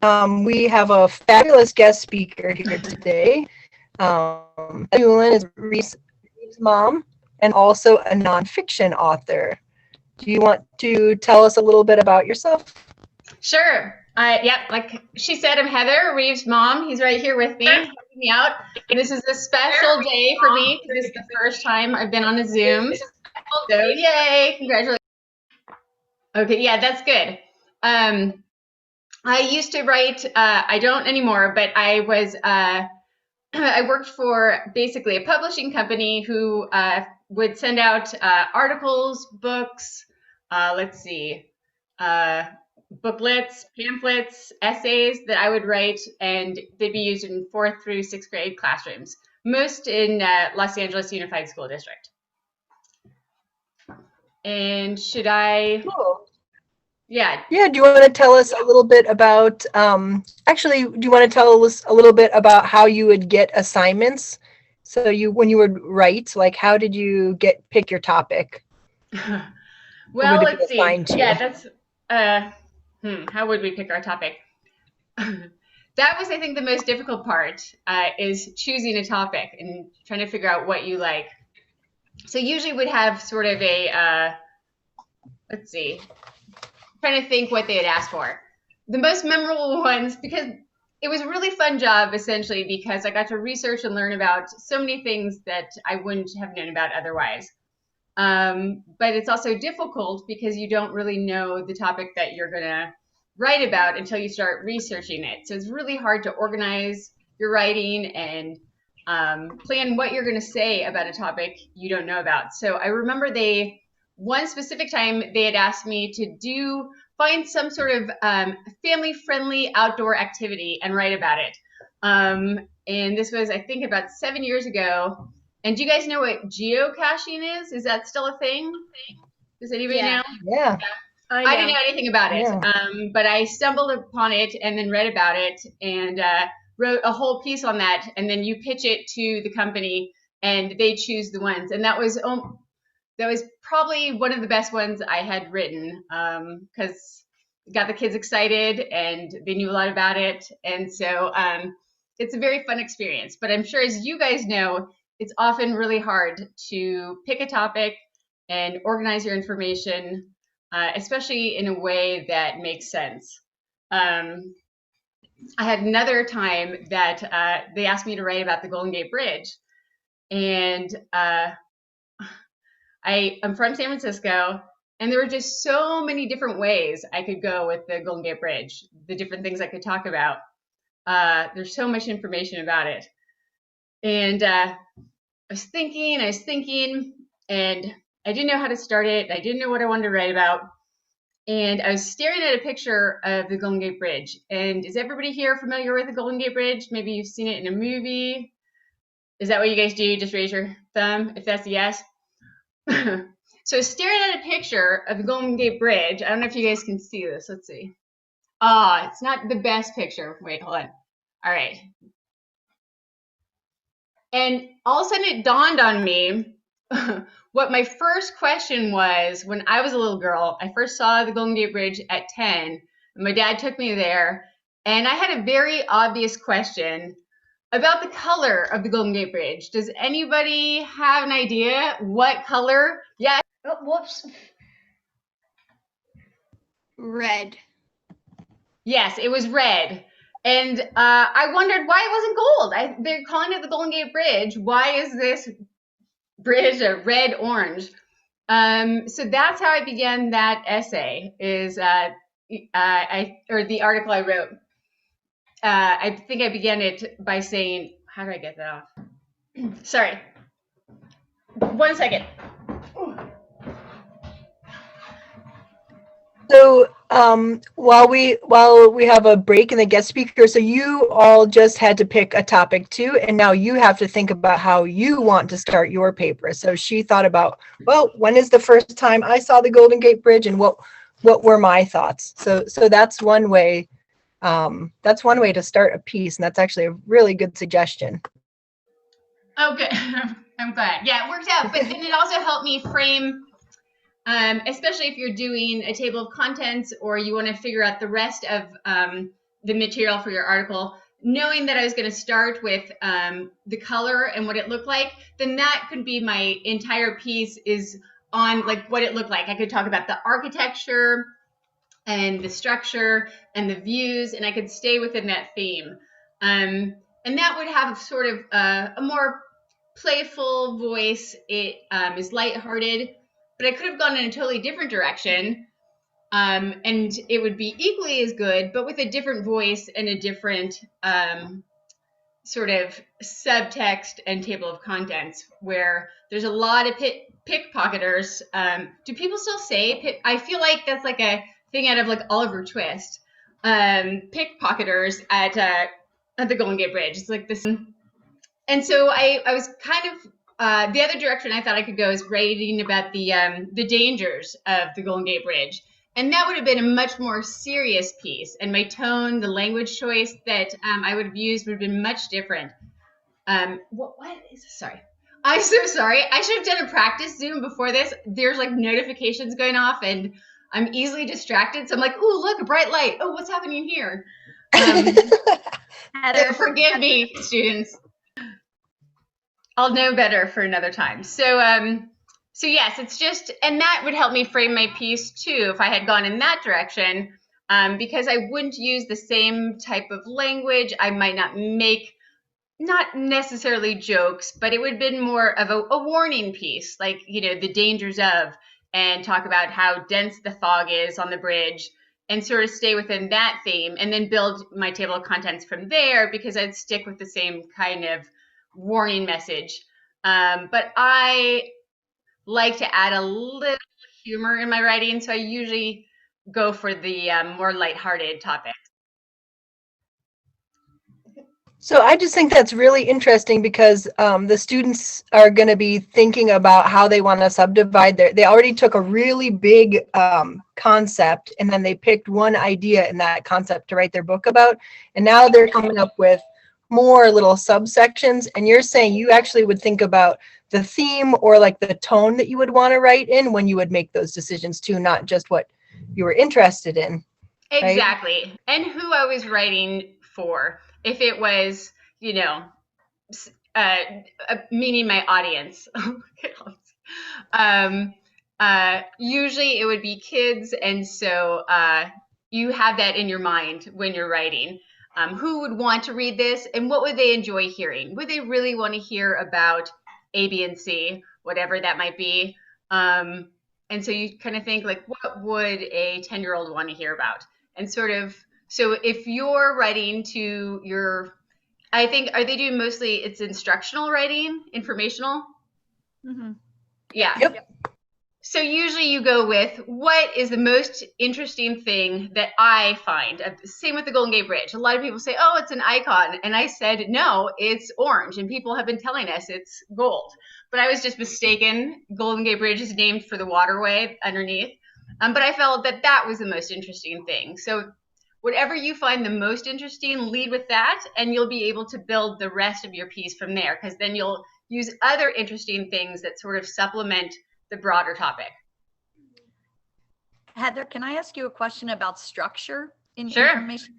We have a fabulous guest speaker here today. Newlin is Reese's mom and also a nonfiction author. Do you want to tell us a little bit about yourself? Sure. Yep, like she said, I'm Heather, Reeves' mom. He's right here with me, helping me out. And this is a special day for me because this is the first time I've been on a Zoom. So yay, congratulations. Okay, yeah, that's good. I used to write, I don't anymore, but I was, I worked for basically a publishing company who would send out articles, books, let's see, booklets, pamphlets, essays that I would write, and they'd be used in 4th through 6th grade classrooms, most in Los Angeles Unified School District. And should I? Cool. Yeah. Yeah, do you want to tell us a little bit about, actually, do you want to tell us a little bit about how you would get assignments? So when you would write, like how did you pick your topic? Well, let's see. Yeah, that's, how would we pick our topic? That was, I think, the most difficult part, is choosing a topic and trying to figure out what you like. So usually we'd have sort of a, let's see, trying to think what they had asked for. The most memorable ones, because it was a really fun job, essentially, because I got to research and learn about so many things that I wouldn't have known about otherwise. But it's also difficult because you don't really know the topic that you're going to write about until you start researching it. So it's really hard to organize your writing and plan what you're going to say about a topic you don't know about. So I remember one specific time they had asked me to find some sort of family-friendly outdoor activity and write about it. And this was, I think, about 7 years ago. And do you guys know what geocaching is? Is that still a thing? Does anybody know? Yeah. I didn't know anything about it, but I stumbled upon it and then read about it and wrote a whole piece on that. And then you pitch it to the company and they choose the ones. And that was probably one of the best ones I had written because it got the kids excited and they knew a lot about it. And so it's a very fun experience. But I'm sure, as you guys know, it's often really hard to pick a topic and organize your information, especially in a way that makes sense. I had another time that they asked me to write about the Golden Gate Bridge. And I'm from San Francisco, and there were just so many different ways I could go with the Golden Gate Bridge, the different things I could talk about. There's so much information about it. And I was thinking, and I didn't know how to start it. I didn't know what I wanted to write about. And I was staring at a picture of the Golden Gate Bridge. And is everybody here familiar with the Golden Gate Bridge? Maybe you've seen it in a movie. Is that what you guys do? Just raise your thumb if that's a yes. So staring at a picture of the Golden Gate Bridge. I don't know if you guys can see this. Let's see. It's not the best picture. Wait, hold on. All right. And all of a sudden it dawned on me what my first question was when I was a little girl. I first saw the Golden Gate Bridge at 10. And my dad took me there. And I had a very obvious question about the color of the Golden Gate Bridge. Does anybody have an idea what color? Yeah. Oh, whoops. Red. Yes, it was red. And I wondered why it wasn't gold. They're calling it the Golden Gate Bridge. Why is this bridge a red-orange? So that's how I began that essay, or the article I wrote. I think I began it by saying, how do I get that off? Sorry. 1 second. So while we have a break in the guest speaker, so you all just had to pick a topic too, and now you have to think about how you want to start your paper. So she thought about, well, when is the first time I saw the Golden Gate Bridge, and what were my thoughts? So that's one way. That's one way to start a piece, and that's actually a really good suggestion. Oh, good. I'm glad. Yeah, it worked out. But then it also helped me frame, especially if you're doing a table of contents or you want to figure out the rest of the material for your article, knowing that I was going to start with the color and what it looked like, then that could be my entire piece is on like what it looked like. I could talk about the architecture and the structure and the views, and I could stay within that theme. And that would have sort of a more playful voice. It is lighthearted, but I could have gone in a totally different direction. And it would be equally as good, but with a different voice and a different sort of subtext and table of contents, where there's a lot of pickpocketers. Do people still say I feel like that's like a thing out of like Oliver Twist. Pickpocketers at the Golden Gate Bridge. It's like this. And so I was kind of the other direction I thought I could go is writing about the dangers of the Golden Gate Bridge. And that would have been a much more serious piece. And my tone, the language choice that I would have used would have been much different. What is this? Sorry. I'm so sorry. I should have done a practice Zoom before this. There's like notifications going off and I'm easily distracted. So I'm like, oh, look, a bright light. Oh, what's happening here? Heather, forgive me, students. I'll know better for another time. So yes, it's just, and that would help me frame my piece too if I had gone in that direction, because I wouldn't use the same type of language. I might not make, not necessarily jokes, but it would have been more of a warning piece, like, you know, the dangers of, and talk about how dense the fog is on the bridge and sort of stay within that theme and then build my table of contents from there because I'd stick with the same kind of warning message. But I like to add a little humor in my writing, so I usually go for the more lighthearted topics. So I just think that's really interesting because the students are going to be thinking about how they want to subdivide they already took a really big concept and then they picked one idea in that concept to write their book about. And now they're coming up with more little subsections. And you're saying you actually would think about the theme or like the tone that you would want to write in when you would make those decisions too, not just what you were interested in. Exactly. Right? And who I was writing for. If it was, you know, meaning my audience. Usually it would be kids. And so you have that in your mind when you're writing. Who would want to read this and what would they enjoy hearing? Would they really want to hear about A, B, and C, whatever that might be? And so you kind of think like, what would a 10-year-old want to hear about? And sort of, so if you're writing to your, I think, are they doing mostly, it's instructional writing, informational? Mm-hmm. Yeah. Yep. So usually you go with what is the most interesting thing that I find. Same with the Golden Gate Bridge. A lot of people say, oh, it's an icon. And I said, no, it's orange. And people have been telling us it's gold. But I was just mistaken. Golden Gate Bridge is named for the waterway underneath. But I felt that that was the most interesting thing. So whatever you find the most interesting, lead with that. And you'll be able to build the rest of your piece from there. Because then you'll use other interesting things that sort of supplement the broader topic. Heather, can I ask you a question about structure in Sure. information?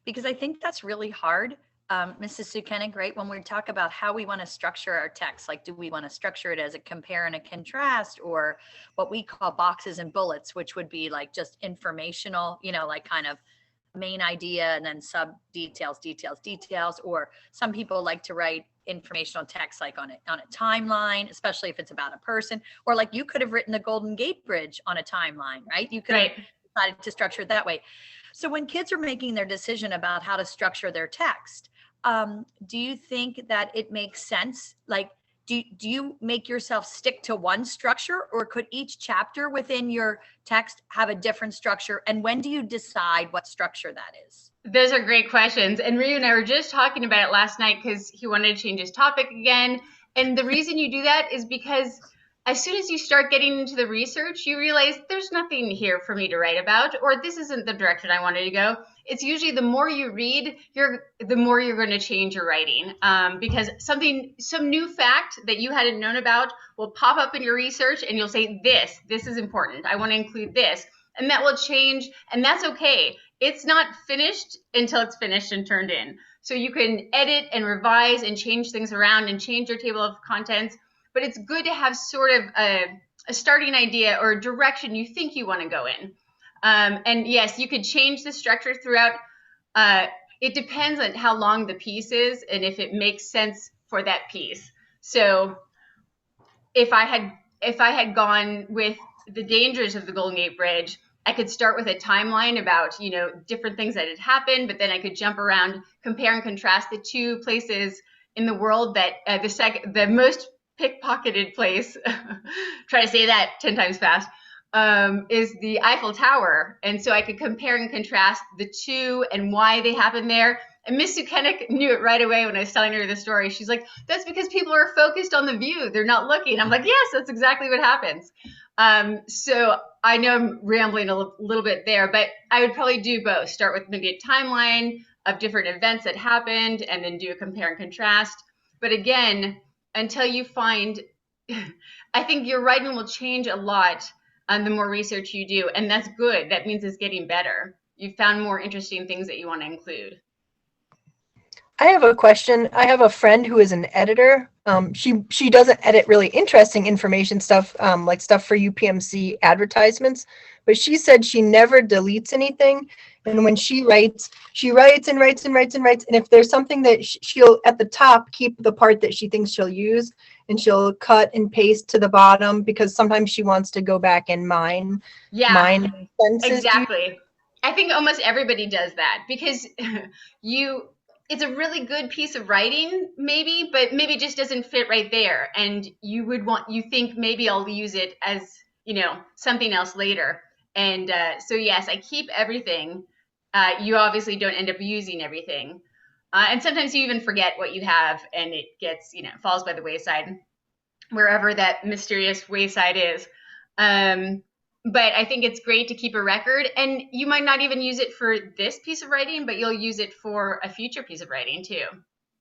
Because I think that's really hard. Mrs. Sukenik, right? When we talk about how we want to structure our text, like do we want to structure it as a compare and a contrast, or what we call boxes and bullets, which would be like just informational, you know, like kind of main idea and then sub details, or some people like to write informational text like on a timeline, especially if it's about a person, or like you could have written the Golden Gate Bridge on a timeline, right? You could have decided to structure it that way. So when kids are making their decision about how to structure their text, do you think that it makes sense? Like, do you make yourself stick to one structure, or could each chapter within your text have a different structure? And when do you decide what structure that is? Those are great questions. And Ryu and I were just talking about it last night because he wanted to change his topic again. And the reason you do that is because as soon as you start getting into the research, you realize there's nothing here for me to write about, or this isn't the direction I wanted to go. It's usually the more you read, the more you're going to change your writing, because some new fact that you hadn't known about will pop up in your research and you'll say, this is important. I want to include this. And that will change, and that's okay. it's not finished until it's finished and turned in. So you can edit and revise and change things around and change your table of contents, but it's good to have sort of a starting idea or a direction you think you want to go in. And yes, you could change the structure throughout. It depends on how long the piece is and if it makes sense for that piece. So if I had gone with the dangers of the Golden Gate Bridge, I could start with a timeline about, different things that had happened, but then I could jump around, compare and contrast the two places in the world that the most pickpocketed place, try to say that 10 times fast, is the Eiffel Tower. And so I could compare and contrast the two and why they happened there. And Miss Sukenik knew it right away when I was telling her the story. She's like, that's because people are focused on the view. They're not looking. I'm like, yes, that's exactly what happens. So I know I'm rambling a little bit there, but I would probably do both. Start with maybe a timeline of different events that happened and then do a compare and contrast. But again, until you find, I think your writing will change a lot the more research you do. And that's good. That means it's getting better. You've found more interesting things that you want to include. I have a question. I have a friend who is an editor. She doesn't edit really interesting information stuff, like stuff for UPMC advertisements, but she said she never deletes anything. And when she writes and writes and writes and writes. And if there's something that she'll at the top keep the part that she thinks she'll use, and she'll cut and paste to the bottom because sometimes she wants to go back and mine sentences. Exactly. I think almost everybody does that because it's a really good piece of writing, maybe, but maybe it just doesn't fit right there. And you think maybe I'll use it as, something else later. And so yes, I keep everything. You obviously don't end up using everything. And sometimes you even forget what you have and it gets, falls by the wayside, wherever that mysterious wayside is. But I think it's great to keep a record, and you might not even use it for this piece of writing, but you'll use it for a future piece of writing too.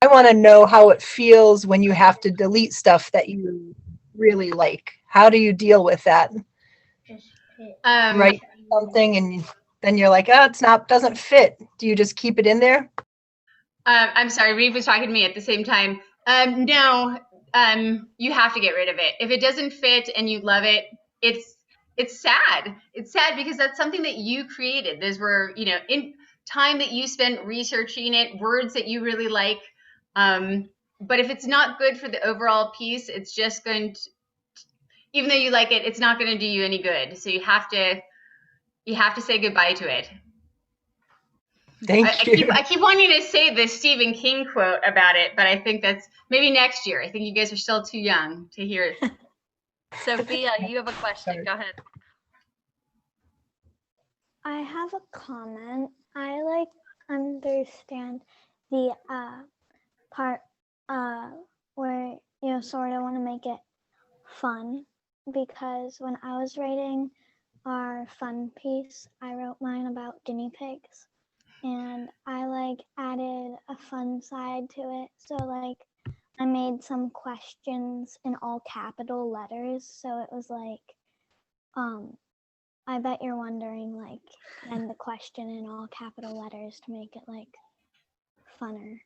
I want to know how it feels when you have to delete stuff that you really like. How do you deal with that? Write something and then you're like, oh, doesn't fit. Do you just keep it in there? I'm sorry, Reeve was talking to me at the same time. No, you have to get rid of it. If it doesn't fit and you love it, it's sad. It's sad because that's something that you created. Those were, in time that you spent researching it, words that you really like. But if it's not good for the overall piece, it's just going to, even though you like it, it's not going to do you any good. So you have to say goodbye to it. Thank you. I keep wanting to say the Stephen King quote about it, but I think that's maybe next year. I think you guys are still too young to hear it. Sophia, you have a question. Go ahead. I have a comment. I understand the part where you sort of want to make it fun, because when I was writing our fun piece, I wrote mine about guinea pigs, and I added a fun side to it. So I made some questions in all capital letters. So it was I bet you're wondering, and the question in all capital letters to make it funner.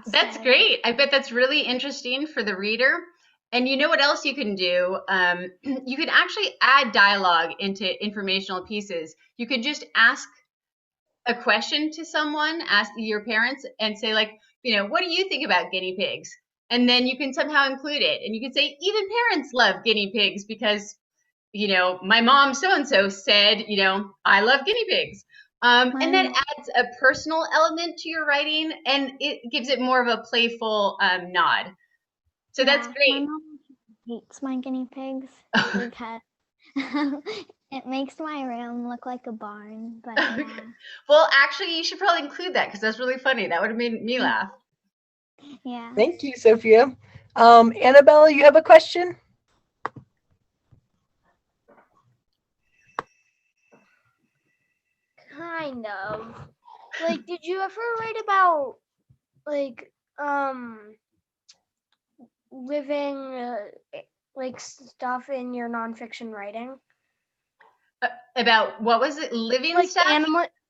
That's great. I bet that's really interesting for the reader. And you know what else you can do? You can actually add dialogue into informational pieces. You could just ask a question to someone, ask your parents, and say what do you think about guinea pigs? And then you can somehow include it. And you can say, even parents love guinea pigs because, my mom so-and-so said, I love guinea pigs. And that adds a personal element to your writing, and it gives it more of a playful nod. So that's great. My mom hates my guinea pigs because it makes my room look like a barn. But yeah. Well, actually, you should probably include that because that's really funny. That would have made me laugh. Yeah. Thank you, Sophia. Annabella, you have a question? Kind of. Did you ever write about living stuff in your nonfiction writing? About what was it? Living stuff?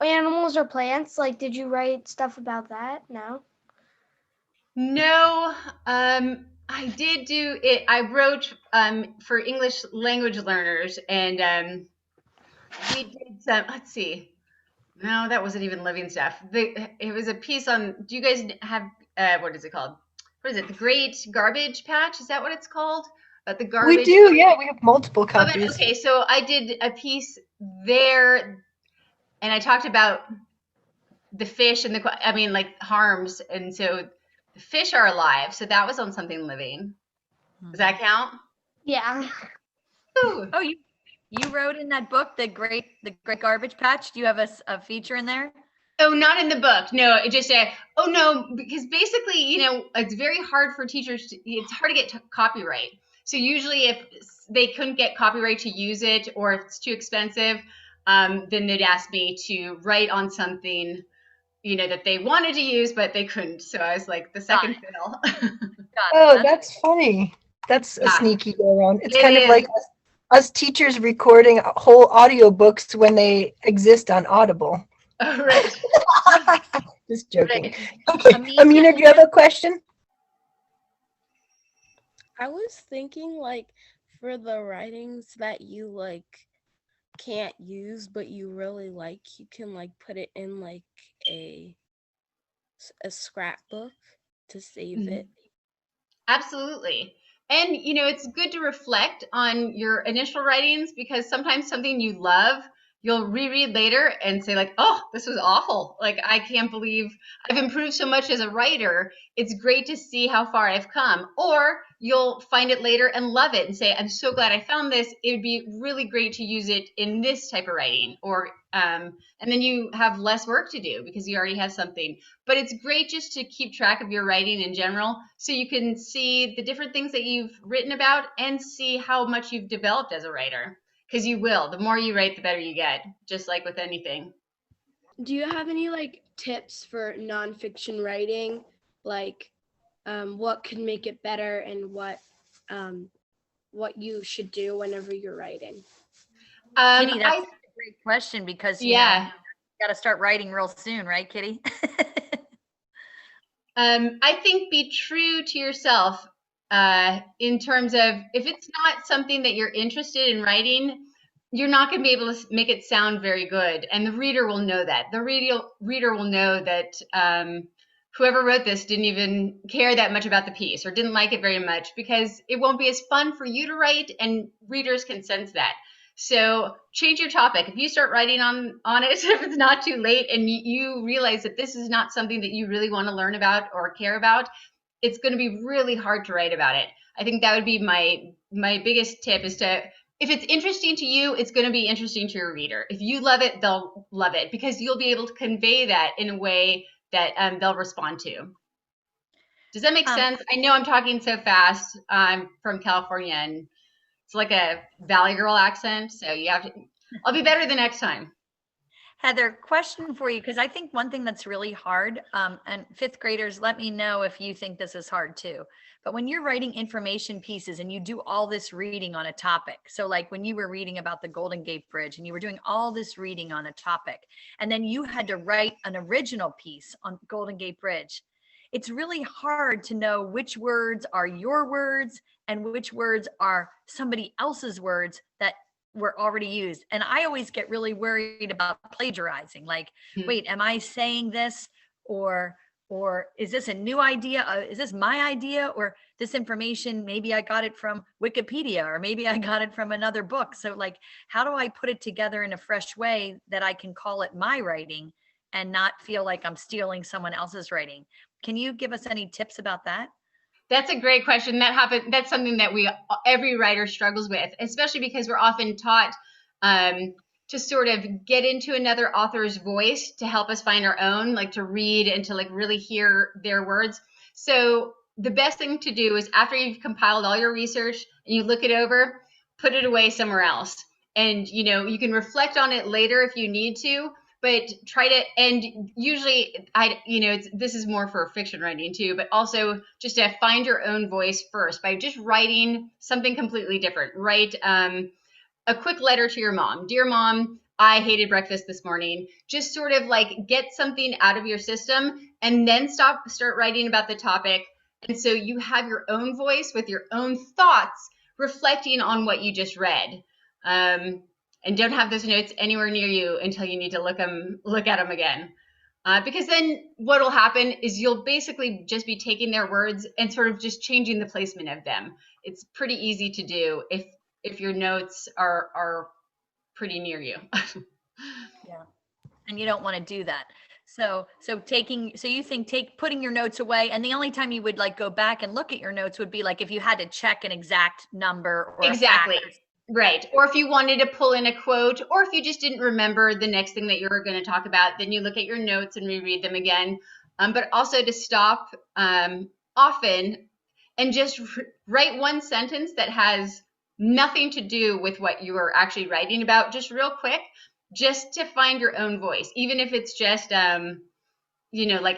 animals or plants? Like, did you write stuff about that? No. No, I did do it. I wrote for English language learners, and we did some. Let's see. No, that wasn't even living stuff. It was a piece on. Do you guys have what is it called? What is it? The Great Garbage Patch? Is that what it's called? The We garbage. do, yeah. We have multiple of it? copies. Okay, so I did a piece there, and I talked about the fish and like harms, and so the fish are alive. So that was on something living. Does that count? Yeah. Ooh. Oh, you wrote in that book, the Great Garbage Patch. Do you have a feature in there? Oh, not in the book. No, it just oh no, because basically, it's very hard for teachers. It's hard to get copyright. So usually, if they couldn't get copyright to use it, or if it's too expensive, then they'd ask me to write on something, that they wanted to use, but they couldn't. So I was like the second fiddle. Oh, that's funny. That's a Yeah. sneaky go around. It's It kind of is. like us teachers recording whole audiobooks when they exist on Audible. Oh, right. Just joking. Right. Okay, Amina, do you have a question? I was thinking, like, for the writings that you can't use but you really like, you can put it in a scrapbook to save it. Absolutely. And, it's good to reflect on your initial writings, because sometimes something you love, you'll reread later and say like, oh, this was awful. Like, I can't believe I've improved so much as a writer. It's great to see how far I've come. Or you'll find it later and love it and say, I'm so glad I found this. It would be really great to use it in this type of writing. Or, and then you have less work to do because you already have something. But it's great just to keep track of your writing in general, so you can see the different things that you've written about and see how much you've developed as a writer. Because you will. The more you write, the better you get, just like with anything. Do you have any tips for nonfiction writing? What could make it better, and what you should do whenever you're writing? Kitty, that's a great question, because you got to start writing real soon, right, Kitty? I think be true to yourself in terms of, if it's not something that you're interested in writing, you're not going to be able to make it sound very good. And the reader will know that. The reader will know that whoever wrote this didn't even care that much about the piece, or didn't like it very much, because it won't be as fun for you to write, and readers can sense that. So change your topic. If you start writing on it, if it's not too late, and you realize that this is not something that you really want to learn about or care about, it's going to be really hard to write about it. I think that would be my biggest tip, is to, if it's interesting to you, it's going to be interesting to your reader. If you love it, they'll love it, because you'll be able to convey that in a way that they'll respond to. Does that make sense? I know I'm talking so fast. I'm from California, and it's like a Valley Girl accent, so you have to. I'll be better the next time. Heather, question for you, because I think one thing that's really hard, and fifth graders, let me know if you think this is hard too, but when you're writing information pieces and you do all this reading on a topic, so like when you were reading about the Golden Gate Bridge and you were doing all this reading on a topic, and then you had to write an original piece on Golden Gate Bridge, it's really hard to know which words are your words and which words are somebody else's words that were already used. And I always get really worried about plagiarizing. Like, wait, am I saying this, or is this a new idea? Is this my idea? Or this information, maybe I got it from Wikipedia, or maybe I got it from another book. So like, how do I put it together in a fresh way that I can call it my writing and not feel like I'm stealing someone else's writing? Can you give us any tips about that? That's a great question. That's something that every writer struggles with, especially because we're often taught to sort of get into another author's voice to help us find our own, like to read and to like really hear their words. So the best thing to do is, after you've compiled all your research and you look it over, put it away somewhere else. And, you can reflect on it later if you need to, but try to, and usually this is more for fiction writing too, but also just to find your own voice first by just writing something completely different. Write a quick letter to your mom. Dear Mom, I hated breakfast this morning. Just sort of like get something out of your system and then start writing about the topic. And so you have your own voice with your own thoughts reflecting on what you just read. And don't have those notes anywhere near you until you need to look at them again. Because then what will happen is you'll basically just be taking their words and sort of just changing the placement of them. It's pretty easy to do if your notes are pretty near you. Yeah. And you don't want to do that. So you think putting your notes away, and the only time you would like go back and look at your notes would be like if you had to check an exact number or exactly. a fact. Right. Or if you wanted to pull in a quote, or if you just didn't remember the next thing that you were going to talk about, then you look at your notes and reread them again. But also to stop often and just write one sentence that has nothing to do with what you are actually writing about, just real quick, just to find your own voice. Even if it's just, like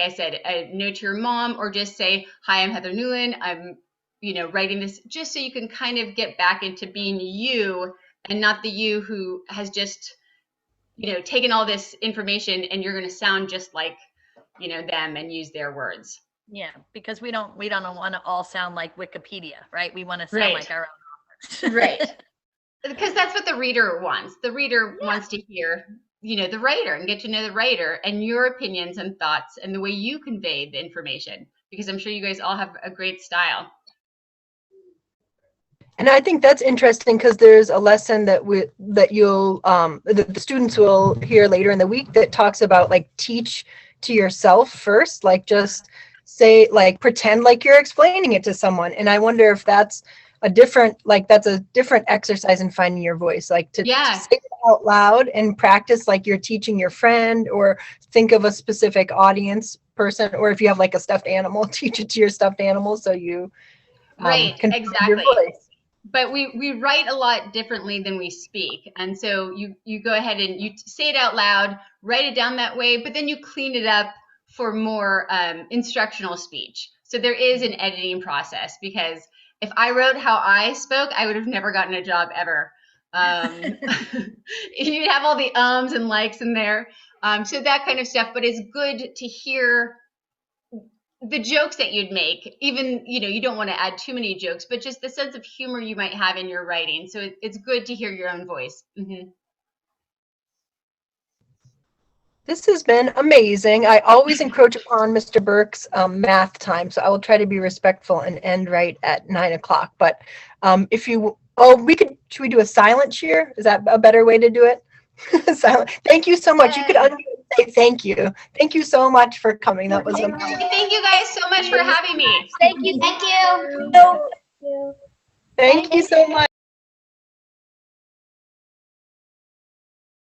I said, a note to your mom, or just say, hi, I'm Heather Newlin. I'm writing this, just so you can kind of get back into being you and not the you who has just, taken all this information and you're going to sound just like, them and use their words. Yeah, because we don't want to all sound like Wikipedia, right? We want to sound like our own authors. Right. Because that's what the reader wants. The reader wants to hear, the writer and get to know the writer and your opinions and thoughts and the way you convey the information, because I'm sure you guys all have a great style. And I think that's interesting because there's a lesson that the students will hear later in the week that talks about like teach to yourself first, like just say, like pretend like you're explaining it to someone. And I wonder if that's a different exercise in finding your voice, like to say it out loud and practice like you're teaching your friend, or think of a specific audience person, or if you have like a stuffed animal, teach it to your stuffed animal so you right, can exactly. your voice. But we write a lot differently than we speak. And so you go ahead and you say it out loud, write it down that way, but then you clean it up for more instructional speech. So there is an editing process, because if I wrote how I spoke, I would have never gotten a job ever. You'd have all the ums and likes in there. So that kind of stuff, but it's good to hear the jokes that you'd make. Even, you don't want to add too many jokes, but just the sense of humor you might have in your writing. So it's good to hear your own voice. Mm-hmm. This has been amazing. I always encroach upon Mr. Burke's math time, so I will try to be respectful and end right at 9:00. But should we do a silent cheer? Is that a better way to do it? Silent. Thank you so much. You could unmute and say thank you. Thank you so much for coming. That was amazing. Thank you guys so much for having me. Thank you. Thank you so much.